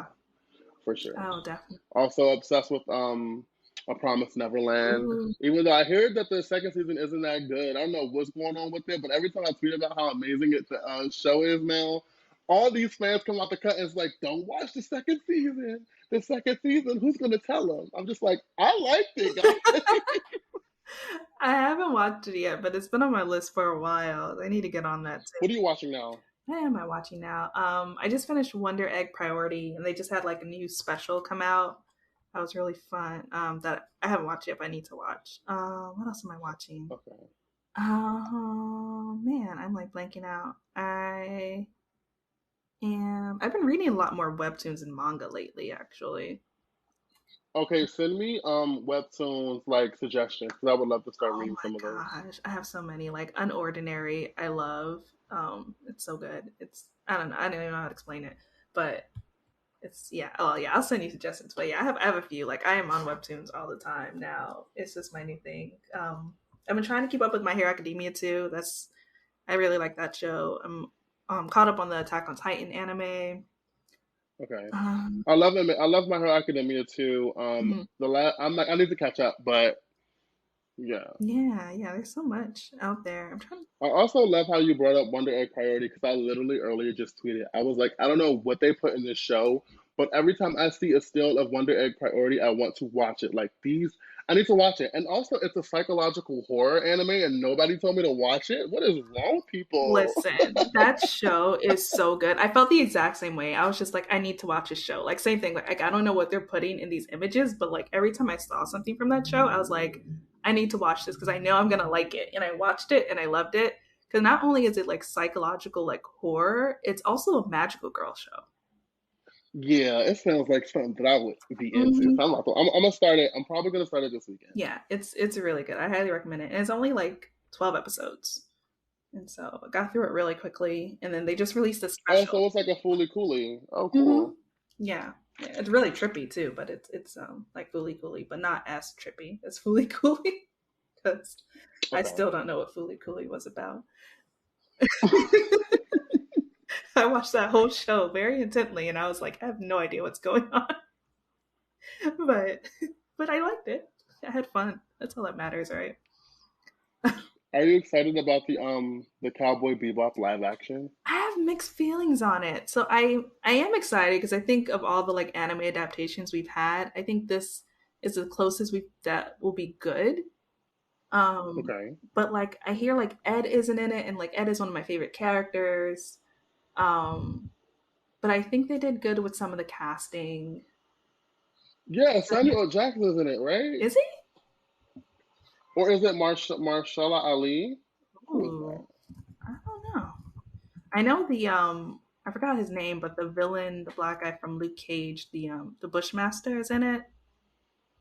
for sure. Oh, definitely. Also obsessed with A Promise Neverland. Ooh, Even though I heard that the second season isn't that good, I don't know what's going on with it. But every time I tweet about how amazing the show is now, all these fans come out the cut and it's like, "Don't watch the second season. The second season, who's gonna tell them?" I'm just like, I liked it, guys. I haven't watched it yet, but it's been on my list for a while. I need to get on that too. What are you watching now? What am I watching now? I just finished Wonder Egg Priority, and they just had like a new special come out. That was really fun. That I haven't watched yet, but I need to watch. What else am I watching? Okay. Man, I'm like blanking out. I've been reading a lot more webtoons and manga lately, actually. Okay, send me webtoons like suggestions because I would love to start Oh reading my some of those. gosh, I have so many. Like Unordinary, I love. It's so good. I don't know. I don't even know how to explain it, but it's yeah. Oh yeah, I'll send you suggestions. But yeah, I have a few. Like I am on webtoons all the time now. It's just my new thing. I've been trying to keep up with My Hero Academia too. I really like that show. I'm caught up on the Attack on Titan anime. Okay. Um, I love it. I love My Hero Academia too. mhm. I'm like I need to catch up, but yeah. Yeah, yeah. There's so much out there. I'm trying. I also love how you brought up Wonder Egg Priority because I literally earlier just tweeted. I was like, I don't know what they put in this show, but every time I see a still of Wonder Egg Priority, I want to watch it. Like I need to watch it. And also, it's a psychological horror anime, and nobody told me to watch it. What is wrong with people? Listen, that show is so good. I felt the exact same way. I was just like, I need to watch a show. Like same thing. Like I don't know what they're putting in these images, but like every time I saw something from that show, I was like, I need to watch this because I know I'm gonna like it. And I watched it and I loved it. Because not only is it like psychological, like horror, it's also a magical girl show. Yeah, it sounds like something that I would be into. Hmm. So I'm gonna start it. I'm probably gonna start it this weekend. Yeah, it's really good. I highly recommend it. And it's only like 12 episodes. And so I got through it really quickly. And then they just released a Oh, special. so it's like a Fooly Cooly. Oh, Hmm. cool. Yeah. Yeah, it's really trippy too, but it's like Fooly Cooly, but not as trippy as Fooly Cooly because I Okay. still don't know what Fooly Cooly was about. I watched that whole show very intently, and I was like, I have no idea what's going on, but but I liked it. I had fun. That's all that matters, right? Are you excited about the Cowboy Bebop live action? I have mixed feelings on it. So I am excited because I think of all the like anime adaptations we've had, I think this is the closest we that will be good. Um, Okay. but like I hear like Ed isn't in it, and like Ed is one of my favorite characters. Um, but I think they did good with some of the casting. Yeah, Samuel L. Jackson is in it, right? Is he? Or is it Marshala Ali? Who is that? Ooh, I don't know. I know I forgot his name, but the villain, the black guy from Luke Cage, the Bushmaster is in it.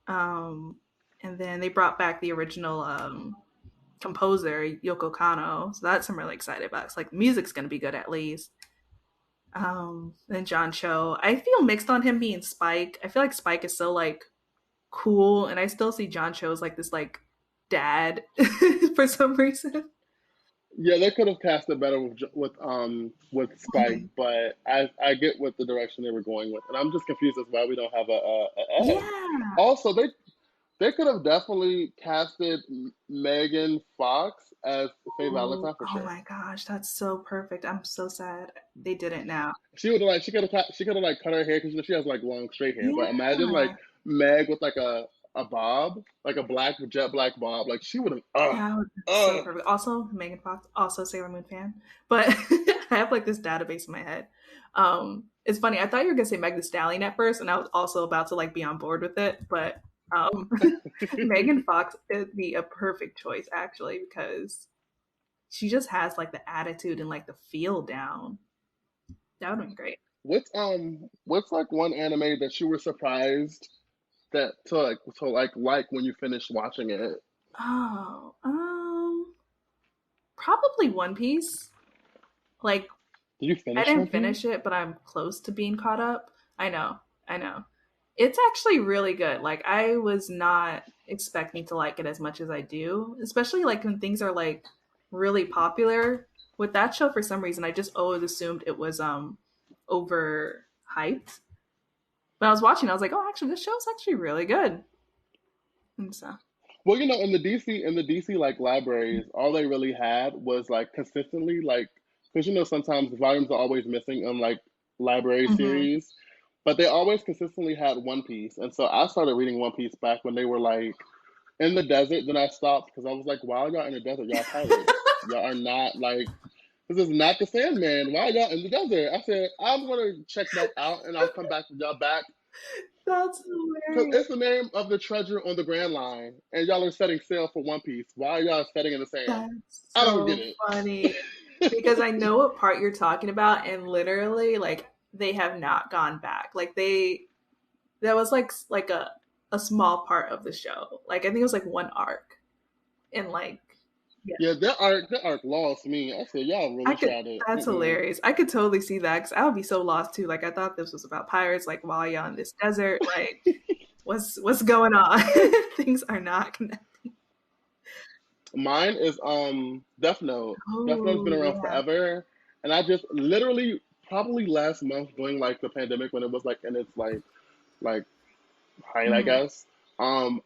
Um, and then they brought back the original composer Yoko Kano, so that's I'm really excited about. It's like the music's gonna be good at least. Then John Cho, I feel mixed on him being Spike. I feel like Spike is so like cool, and I still see John Cho as like this like dad for some reason. Yeah, they could have cast it better with Spike, but I get what the direction they were going with, and I'm just confused as why we don't have a Ed. Yeah. Also, they could have definitely casted Megan Fox as Faye Ooh, Valentine for oh sure. my gosh, that's so perfect. I'm so sad they didn't now. She could have like cut her hair because she has like long straight hair. But imagine like Yeah. Meg with like a bob, like a black jet black bob. Like she would have. That would be so uh. perfect. Also, Megan Fox, also Sailor Moon fan. But I have like this database in my head. It's funny. I thought you were gonna say Meg the Stallion at first, and I was also about to like be on board with it. But Megan Fox would be a perfect choice actually because she just has like the attitude and like the feel down. That would have been great. What's like one anime that you were surprised that to like when you finished watching it? Oh, probably One Piece. Like Did you I finish One didn't Piece? finish it, but I'm close to being caught up. I know. I know. It's actually really good. Like I was not expecting to like it as much as I do, especially like when things are like really popular. With that show for some reason I just always assumed it was overhyped. But I was watching, I was like, "Oh, actually this show's actually really good." And so, Well, in the DC like libraries, all they really had was like consistently like because sometimes the volumes are always missing in like library mhm. series, but they always consistently had One Piece, and so I started reading One Piece back when they were like in the desert. Then I stopped because I was like, "Why are y'all in the desert? Y'all pirates. Y'all are not like this is not the Sandman. Why are y'all in the desert?" I said, "I'm gonna check that out, and I'll come back with y'all back." That's Because hilarious. it's the name of the treasure on the Grand Line, and y'all are setting sail for One Piece. Why are y'all setting in the sand? That's I don't get so it. funny. Because I know what part you're talking about, and literally, like, they have not gone back. Like that was like a small part of the show. Like I think it was like one arc, and like yeah, Yeah, that arc lost me. I said, y'all I really could. tried it. That's Mm-mm. hilarious. I could totally see that because I would be so lost too. Like I thought this was about pirates. Like while you're in this desert, like what's going on? Things are not connected. Mine is Death Note. Death Note's Oh been around yeah. forever, and I just literally probably last month during like the pandemic when it was like in its like height, I Mm. guess.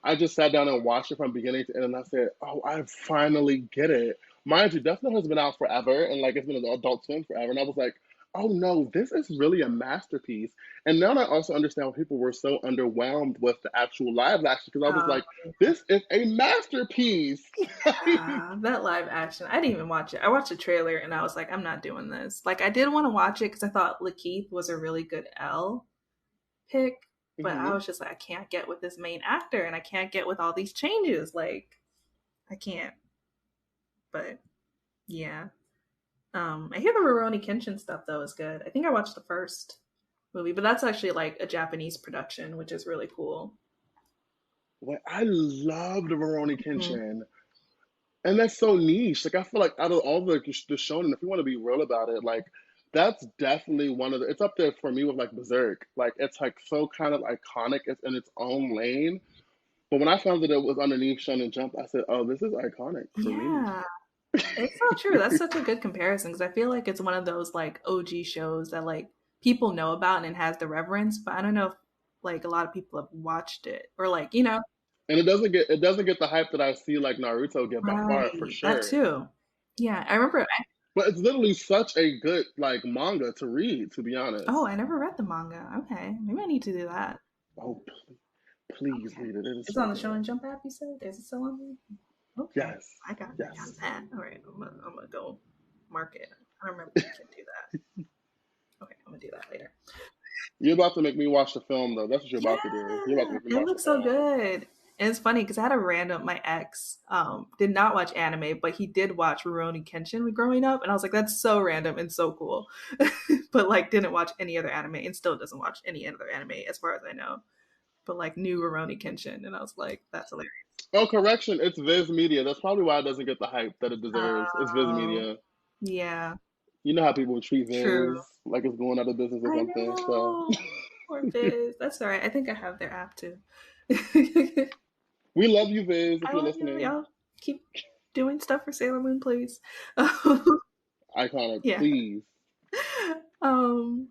I just sat down and watched it from beginning to end, and I said, "Oh, I finally get it." Mind you, Death Note has been out forever, and like it's been an Adult Swim forever, and I was like, "Oh no, this is really a masterpiece." And now I also understand why people were so underwhelmed with the actual live action because I was Oh like, "This is a masterpiece." that live action. I didn't even watch it. I watched the trailer and I was like, I'm not doing this. Like, I did want to watch it because I thought Lakeith was a really good L pick, but I Hmm. was just like, I can't get with this main actor and I can't get with all these changes. Like, I can't. But yeah. I hear the Rurouni Kenshin stuff though is good. I think I watched the first movie, but that's actually like a Japanese production, which is really cool. Like I love the Veroni Mhm. Kenshin. And that's so niche. Like I feel like out of all the shonen, if you want to be real about it, like that's definitely one of the. It's up there for me with like Berserk. Like it's like so kind of iconic. It's in its own lane. But when I found that it was underneath Shonen Jump, I said, "Oh, this is iconic for me." Yeah. It's so true. That's such a good comparison because I feel like it's one of those like OG shows that like people know about and it has the reverence, but I don't know if like a lot of people have watched it or like, And it doesn't get the hype that I see like Naruto get by far for right. That sure. too. Yeah, I remember But it's literally such a good like manga to read, to be oh, honest. I never read the manga. Okay. Maybe I need to do that. Oh, please Okay. read it. It is It's so on the good. Shonen Jump app, you said? Is it still on there? Okay. Yes, I got yes. that. All right. I'm gonna go mark it. I don't remember you can do that. Okay, I'm gonna do that later. You're about to make me watch the film, though. That's what you're Yeah, about to do. You're about to make me it watch the looks so film. good. And it's funny because I had a random my ex did not watch anime, but he did watch Rurouni Kenshin growing up, and I was like, that's so random and so cool. But like didn't watch any other anime and still doesn't watch any other anime as far as I know. But like new Rurouni Kenshin, and I was like, that's hilarious. Oh, correction. It's Viz Media. That's probably why it doesn't get the hype that it deserves. It's Viz Oh, Media. yeah, You know how people treat true. Viz like it's going out of business or I something. So know. Or Biz. That's all right. I think I have their app too. we love you, Viz, if I you're love y'all. listening. Y'all keep doing stuff for Sailor Moon, please. Iconic, Yeah. please. Um.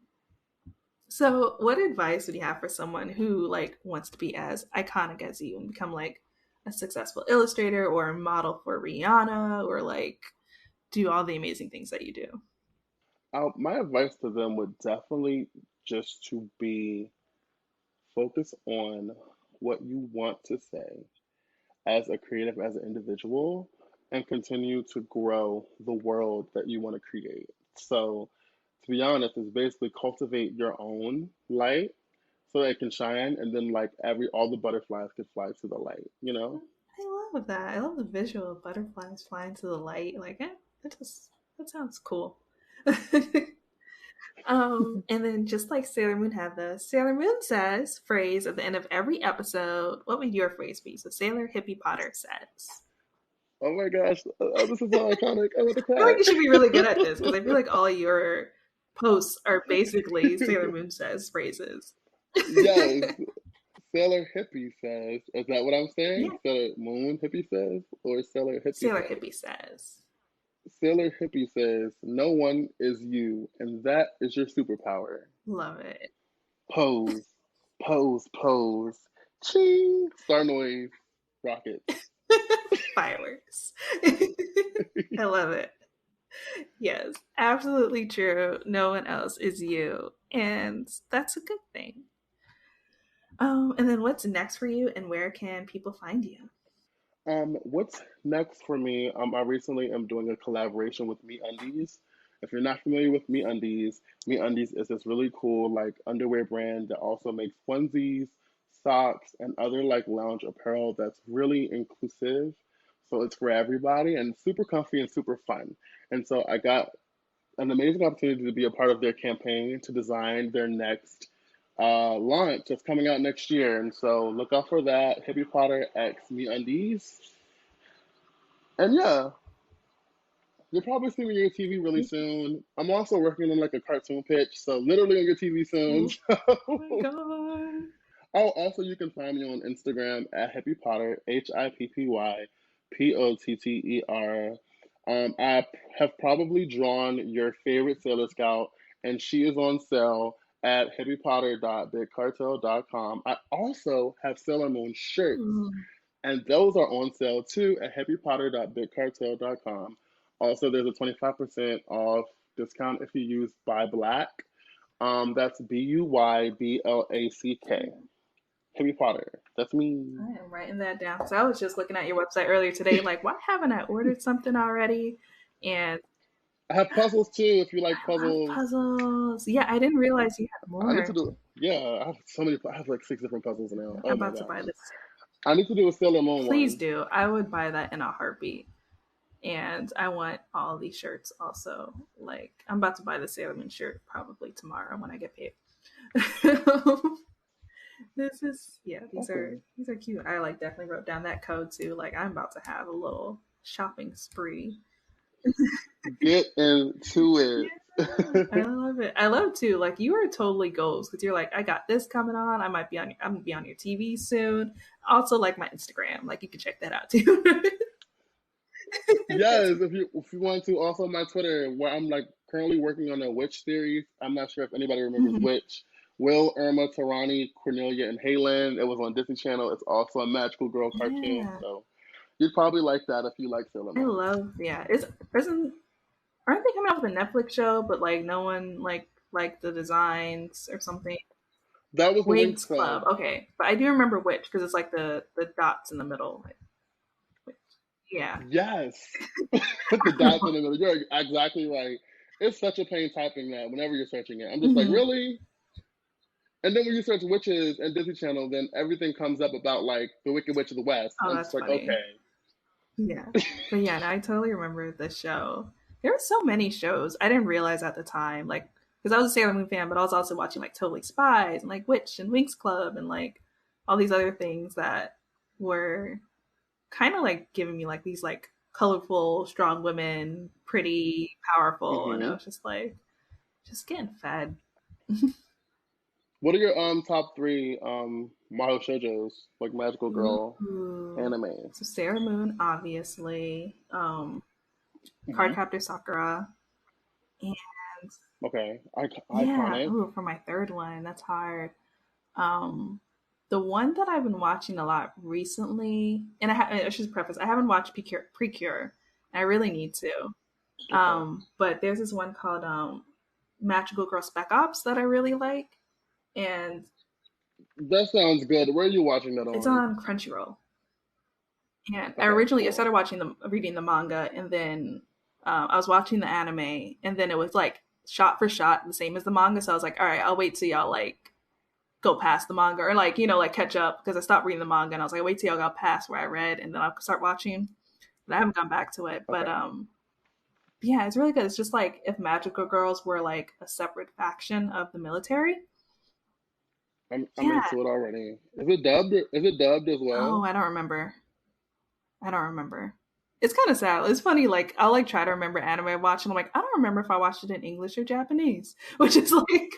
So, what advice would you have for someone who like wants to be as iconic as you and become like a successful illustrator or a model for Rihanna or like do all the amazing things that you do? My advice to them would definitely just to be focused on what you want to say as a creative, as an individual, and continue to grow the world that you want to create. So, to be honest, it's basically cultivate your own light so it can shine, and then like all the butterflies can fly to the light. You know? I love that. I love the visual of butterflies flying to the light. Like, that sounds cool. And then just like Sailor Moon had the Sailor Moon says phrase at the end of every episode. What would your phrase be? So Sailor Hippy Potter says. Oh my gosh, this is so iconic. I want to I feel like cry. you should be really good at this because I feel like all your posts are basically Sailor Moon says phrases. Yes, Sailor Hippie says. Is that what I'm saying? Yeah, Sailor Moon Hippie says, or Sailor Hippie Sailor says? Hippie says. Sailor Hippie says, "No one is you, and that is your superpower." Love it. Pose, pose, pose. Ching! Star noise, rockets. Fireworks. I love it. Yes, absolutely true. No one else is you. And that's a good thing. And then what's next for you and where can people find you? What's next for me? I recently am doing a collaboration with Me Undies. If you're not familiar with Me Undies is this really cool like underwear brand that also makes onesies, socks, and other like lounge apparel that's really inclusive. So it's for everybody and super comfy and super fun. And so I got an amazing opportunity to be a part of their campaign to design their next launch that's coming out next year. And so look out for that. Hippy Potter X Me Undies. And yeah, you'll probably see me on your TV really soon. I'm also working on like a cartoon pitch, so literally on your TV soon. Oh my god. Oh, also you can find me on Instagram at Hippy Potter, HippyPotter. I have probably drawn your favorite Sailor Scout, and she is on sale at hippypotter.bigcartel.com. I also have Sailor Moon shirts, Mm. and those are on sale too at hippypotter.bigcartel.com. Also, there's a 25% off discount if you use Buy Black. That's BUYBLACK. Hippy Potter. That's me. I am writing that down. So I was just looking at your website earlier today, like, why haven't I ordered something already? And I have puzzles too if you like I love puzzles. puzzles. Yeah, I didn't realize you had I need to more. do, yeah, I have so many, I have like 6 different puzzles now. I'm Oh my about to buy gosh. this. I need to do a Sailor Moon Please one. do. I would buy that in a heartbeat. And I want all these shirts also. Like, I'm about to buy the Sailor Moon shirt probably tomorrow when I get paid. This is yeah, Okay. these are cute. I like definitely wrote down that code too. Like I'm about to have a little shopping spree. Get into Yeah, I it. love it. I love too. Like you are totally goals because you're like, I got this coming on. I'm gonna be on your TV soon. Also, like my Instagram. Like you can check that out too. That's Yes, if you want to, also my Twitter, where I'm like currently working on a witch series. I'm not sure if anybody remembers mhm. Witch. Will, Irma, Tarani, Cornelia, and Halen. It was on Disney Channel. It's also a magical girl cartoon. Yeah, So you'd probably like that if you like Sailor I Moon. love. Yeah, it's isn't aren't they coming out with a Netflix show? But like no one like the designs or something. That was the Winx Winx Club. Club. Okay, but I do remember which because it's like the dots in the middle. Like, yeah. Yes, the dots in the middle. You're exactly right. It's such a pain typing that whenever you're searching it. I'm just like, Hmm. really? And then when you search witches and Disney Channel, then everything comes up about like the Wicked Witch of the West. Oh, And I'm just that's like, funny. okay. Yeah, but yeah, no, I totally remember the show. There were so many shows I didn't realize at the time, like because I was a Sailor Moon fan, but I was also watching like Totally Spies and like Witch and Winx Club and like all these other things that were kind of like giving me like these like colorful, strong women, pretty, powerful, and I Hmm. was just like just getting fed. What are your top three Mahou shoujos like magical girl Ooh. anime? So Sailor Moon, obviously. Hmm. Cardcaptor Sakura. And Okay, yeah, iconic. ooh, for my third one, that's hard. Um, the one that I've been watching a lot recently, and I should preface, I haven't watched Precure, and I really need to. Okay. But there's this one called Magical Girl Spec Ops that I really like, and That sounds good. Where are you watching that It's on? on Crunchyroll. And Okay, I cool. started reading the manga, and then I was watching the anime, and then it was like shot for shot the same as the manga. So I was like, all right, I'll wait till y'all like go past the manga or like like catch up because I stopped reading the manga, and I was like, wait till y'all got past where I read, and then I'll start watching. But I haven't gone back to it, but Okay. yeah, it's really good. It's just like if magical girls were like a separate faction of the military. I'm Yeah. into it already. Is it dubbed? Is it dubbed as Oh, well? I don't remember. I don't remember. It's kind of sad. It's funny. Like I'll like try to remember anime I watched, and I'm like, I don't remember if I watched it in English or Japanese, which is like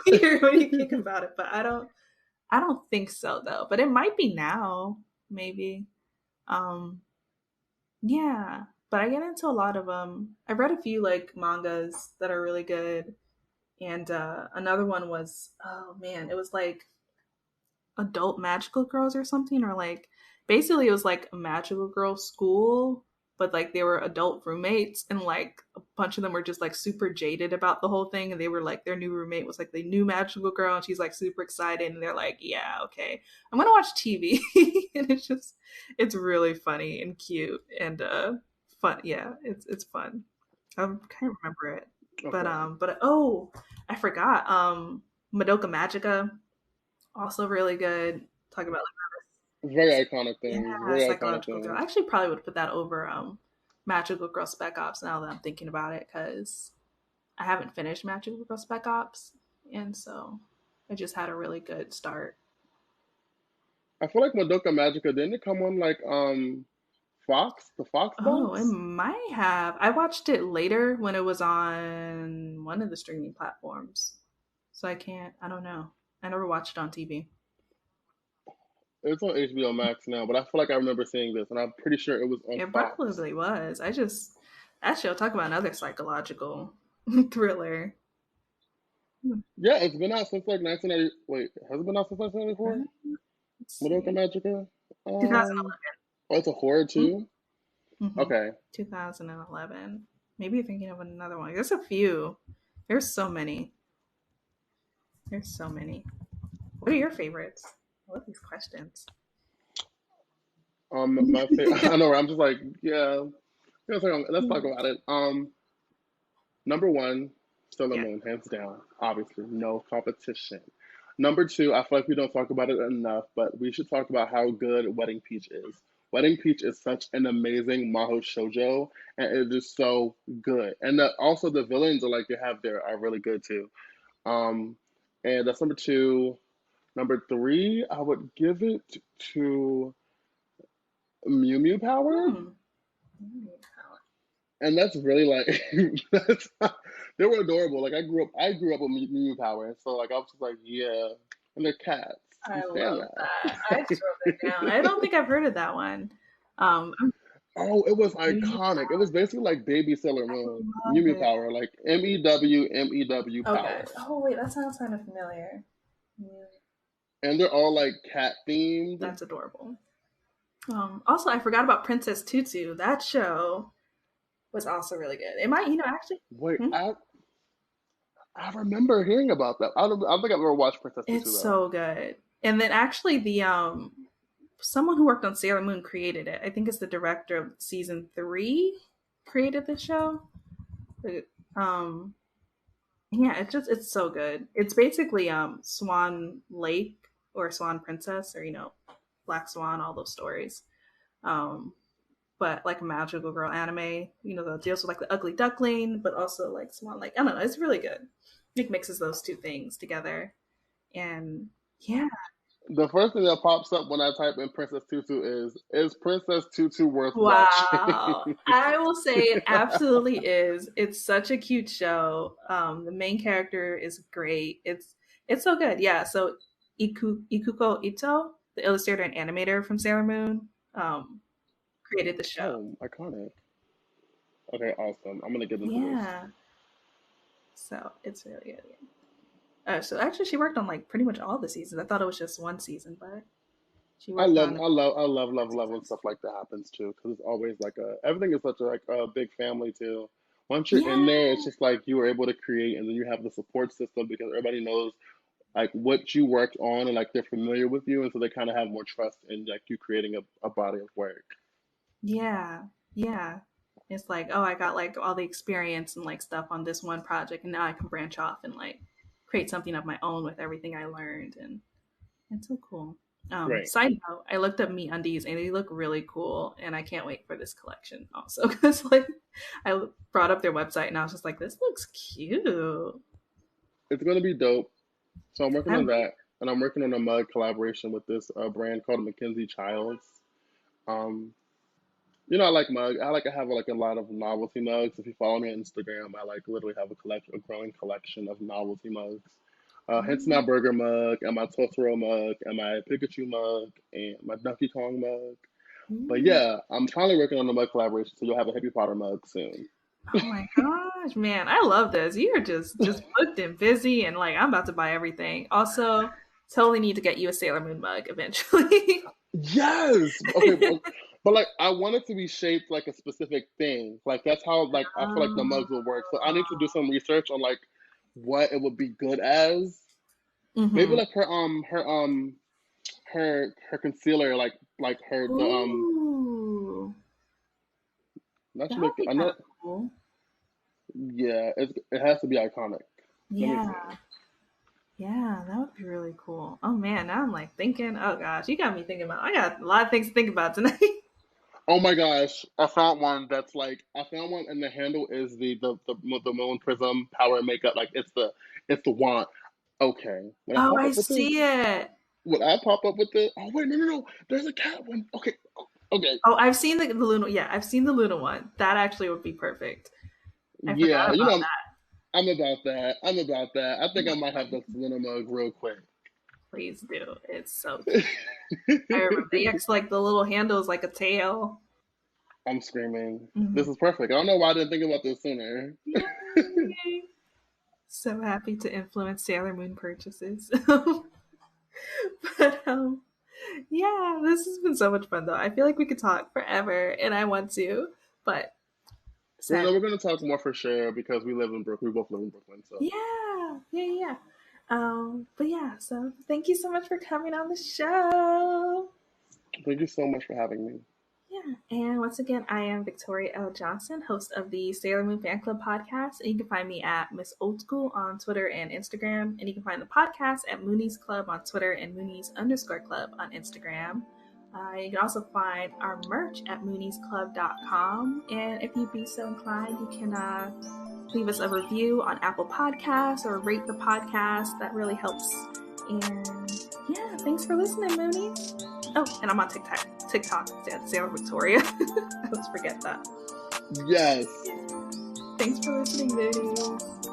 weird when you think about it. But I don't think so though. But it might be now, maybe. Um, yeah. But I get into a lot of I've read a few like mangas that are really good, and another one was oh man, it was like adult magical girls or something, or like basically it was like a magical girl school, but like they were adult roommates, and like a bunch of them were just like super jaded about the whole thing, and they were like their new roommate was like the new magical girl, and she's like super excited, and they're like, yeah, okay, I'm gonna watch TV. And it's really funny and cute and fun. Yeah, it's fun. I can't remember it, Okay. but oh, I forgot. Madoka Magica, also really good. Talk about Very iconic like things. yeah, Very iconic psychological girl. I things. actually probably would put that over Magical Girl Spec Ops now that I'm thinking about it because I haven't finished Magical Girl Spec Ops, and so I just had a really good start. I feel like Madoka Magica didn't it come on like Fox, the Fox Oh, it box? might have. I watched it later when it was on one of the streaming platforms, so I can't. I don't know. I never watched it on TV. It's on HBO Max now, but I feel like I remember seeing this, and I'm pretty sure it was on It Fox. probably was. I just that show talk about another psychological thriller. Yeah, it's been out since like 1990. Wait, has it been out since 1994? Let's Madoka see. Magica. 2011. Oh, it's a horror too. Mm-hmm. Okay. 2011. Maybe you're thinking of another one. There's a few. There's so many. There's so many. What are your favorites? I love these questions. My favorite. I know. Right? I'm just like, yeah. Let's talk Yeah. about it. Number one, Sailor Moon, hands down. Obviously, no competition. Number two, I feel like we don't talk about it enough, but we should talk about how good Wedding Peach is. Wedding Peach is such an amazing Maho shoujo, and it is so good. And also the villains are like they have there are really good too. Um, and that's number two. Number three, I would give it to Mew Mew Power. Hmm. And that's really like that's they were adorable. Like I grew up with Mew Power, and so like I was just like, yeah, and they're cats. We I stand love that. that. I just wrote that down. I don't think I've heard of that one. Um, Oh, it was Mew iconic. It was basically like Baby Sailor Moon, Mew love Mew it. Power, like MEW Okay. Power, Oh wait, that sounds kind of familiar. Mew. and they're all like cat themed. That's adorable. Also, I forgot about Princess Tutu. That show was also really good. It might, actually, Wait, hmm? I remember hearing about that. I don't think I've ever watched Princess Tutu It's though. so good. And then actually, the someone who worked on Sailor Moon created it. I think it's the director of season 3 created the show. Um, yeah, it's so good. It's basically Swan Lake or Swan Princess or Black Swan, all those stories. Um, but like a magical girl anime, that deals with like the ugly duckling, but also like Swan Lake. I don't know, it's really good. It mixes those two things together, and yeah. The first thing that pops up when I type in Princess Tutu is Princess Tutu worth watching? Wow. I will say it absolutely is. It's such a cute show. The main character is great. It's so good. Yeah. So Ikuko Ito, the illustrator and animator from Sailor Moon, created the show. Oh, iconic. Okay, awesome. I'm gonna get into this. Yeah. So it's really good. So actually, she worked on like pretty much all the seasons. I thought it was just one season, but she worked on Love when seasons. stuff like that happens too, because it's always like everything is such a like a big family too. Once you're in Yeah. there, it's just like you were able to create, and then you have the support system because everybody knows. like what you worked on, and like they're familiar with you, and so they kind of have more trust in like you creating a body of work. Yeah, yeah. It's like, oh, I got like all the experience and like stuff on this one project, and now I can branch off and like create something of my own with everything I learned, and it's so cool. Right. Side note, I looked up Me Undies and they look really cool, and I can't wait for this collection also because like I brought up their website and I was just like, this looks cute. It's gonna be dope. So I'm working on I'm, that, and I'm working on a mug collaboration with this brand called Mackenzie Childs. Um, I like mug. I have like a lot of novelty mugs. If you follow me on Instagram, I like literally have a growing collection of novelty mugs. Hence my burger mug and my Totoro mug and my Pikachu mug and my Donkey Kong mug. But ooh, yeah, I'm finally working on the mug collaboration, so you'll have a Hippy Potter mug soon. oh my gosh, man, I love this. You're just booked and busy, and like I'm about to buy everything. Also, totally need to get you a Sailor Moon mug eventually. Yes. Okay. But like, I want it to be shaped like a specific thing. Like that's how like I feel like the Oh. mugs will work. So I need to do some research on like what it would be good as. Maybe Mm-hmm. like her concealer, like her the Ooh, not that to would make be I'm kind not of cool. yeah, it has to be iconic. Let me see. Yeah, yeah, that would be really cool. Oh man, now I'm like thinking. Oh gosh, you got me thinking about. I got a lot of things to think about tonight. Oh my gosh, I found one that's like I found one, and the handle is the Moon Prism Power Makeup. Like it's the wand. Okay, when I Oh, pop I up with this, see it. when I pop up with it, oh wait, no, there's a cat one. Okay, okay, Oh, I've seen the Luna. Yeah, I've seen the Luna one. That actually would be perfect. I forgot yeah, about I'm about that. I'm about that. I think I might have the Selena mug real quick. that. Please do. It's so cute. I remember. Yeah, 'cause, like the little handle is like a tail. I'm screaming. Mhm. This is perfect. I don't know why I didn't think about this sooner. Yay! So happy to influence Sailor Moon purchases. But yeah, this has been so much fun though. I feel like we could talk forever and I want to, but Well, sad. we're gonna talk more for sure because we live in Brooklyn. We both live in Brooklyn, so Yeah. But yeah, so thank you so much for coming on the show. thank you so much for having me. Yeah, and once again, I am Victoria L. Johnson, host of the Sailor Moon Fan Club podcast. And you can find me at Miss Old School on Twitter and Instagram. And you can find the podcast at Moonies Club on Twitter and Moonies_club on Instagram. You can also find our merch at mooniesclub.com. And if you'd be so inclined, you can leave us a review on Apple Podcasts or rate the podcast. That really helps. And yeah, thanks for listening, Moonies. Oh, and I'm on TikTok, Sarah Victoria. I always forget that. Yes. Thanks for listening, Moonies.